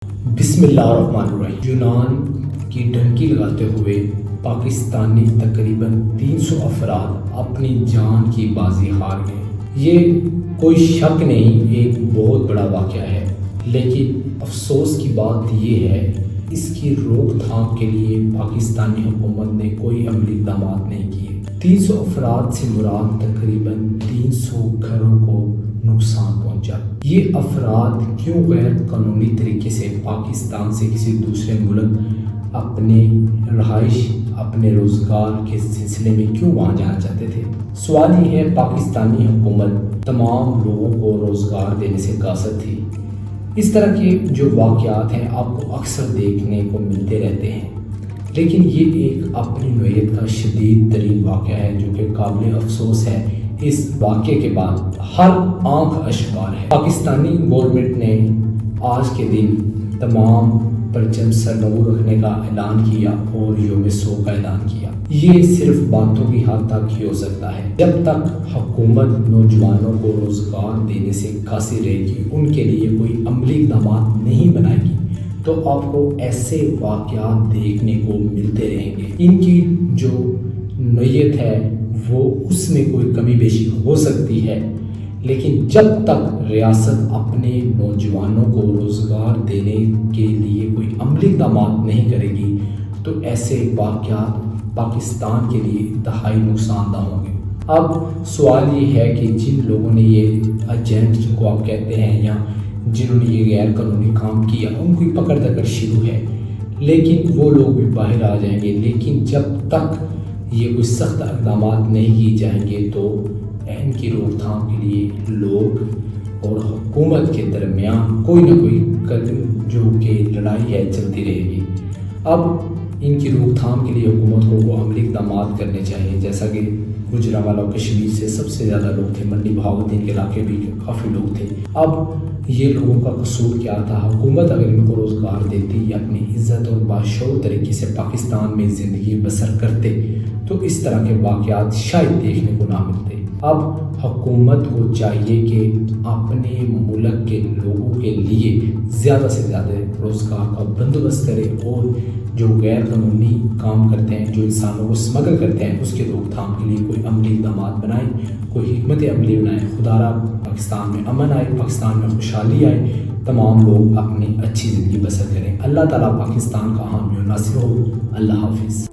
بسم اللہ الرحمن الرحیم۔ یونان کی ڈنکی لگاتے ہوئے پاکستانی تقریباً 300 افراد اپنی جان کی بازی ہار گئے۔ یہ کوئی شک نہیں ایک بہت بڑا واقعہ ہے، لیکن افسوس کی بات یہ ہے اس کی روک تھام کے لیے پاکستانی حکومت نے کوئی عملی اقدامات نہیں کیے۔ 300 افراد سے مراد تقریباً 300 گھروں کو نقصان پہنچا۔ یہ افراد کیوں غیر قانونی طریقے سے پاکستان سے کسی دوسرے ملک اپنے رہائش اپنے روزگار کے سلسلے میں کیوں وہاں جانا چاہتے تھے؟ سوال یہ ہے، پاکستانی حکومت تمام لوگوں کو روزگار دینے سے قاصر تھی۔ اس طرح کے جو واقعات ہیں آپ کو اکثر دیکھنے کو ملتے رہتے ہیں، لیکن یہ ایک اپنی نوعیت کا شدید ترین واقعہ ہے جو کہ قابل افسوس ہے۔ اس واقعے کے بعد ہر آنکھ اشکار ہے۔ پاکستانی گورنمنٹ نے آج کے دن تمام پرچم سرنگوں رکھنے کا اعلان کیا اور یوم سوگ کا اعلان کیا۔ یہ صرف باتوں کی حد تک ہی ہو سکتا ہے۔ جب تک حکومت نوجوانوں کو روزگار دینے سے قاصر رہے گی، ان کے لیے کوئی عملی اقدامات نہیں بنائے گی، تو آپ کو ایسے واقعات دیکھنے کو ملتے رہیں گے۔ ان کی جو نوعیت ہے وہ اس میں کوئی کمی بیشی ہو سکتی ہے، لیکن جب تک ریاست اپنے نوجوانوں کو روزگار دینے کے لیے کوئی عملی اقدامات نہیں کرے گی تو ایسے واقعات پاکستان کے لیے انتہائی نقصان دہ ہوں گے۔ اب سوال یہ ہے کہ جن لوگوں نے یہ ایجنٹ جن کو آپ کہتے ہیں یا جنہوں نے یہ غیر قانونی کام کیا، ان کی پکڑ دکڑ شروع ہے، لیکن وہ لوگ بھی باہر آ جائیں گے۔ لیکن جب تک یہ کوئی سخت اقدامات نہیں کیے جائیں گے تو ان کی روک تھام کے لیے لوگ اور حکومت کے درمیان کوئی نہ کوئی قدم جو کہ لڑائی ہے چلتی رہے گی۔ اب ان کی روک تھام کے لیے حکومت کو عملی اقدامات کرنے چاہیے، جیسا کہ گجرانوالہ کشمیر سے سب سے زیادہ لوگ تھے، منڈی بہاؤالدین کے علاقے بھی کافی لوگ تھے۔ اب یہ لوگوں کا قصور کیا تھا؟ حکومت اگر ان کو روزگار دیتی یا اپنی عزت اور باشعور طریقے سے پاکستان میں زندگی بسر کرتے تو اس طرح کے واقعات شاید دیکھنے کو نہ ملتے۔ اب حکومت کو چاہیے کہ اپنے ملک کے لوگوں کے لیے زیادہ سے زیادہ روزگار کا بندوبست کرے اور جو غیر قانونی کام کرتے ہیں، جو انسانوں کو اسمگل کرتے ہیں، اس کے روک تھام کے لیے کوئی عملی اقدامات بنائیں، کوئی حکمت عملی بنائیں۔ خدا را پاکستان میں امن آئے، پاکستان میں خوشحالی آئے، تمام لوگ اپنی اچھی زندگی بسر کریں۔ اللہ تعالیٰ پاکستان کا حامی و ناصر ہو۔ اللہ حافظ۔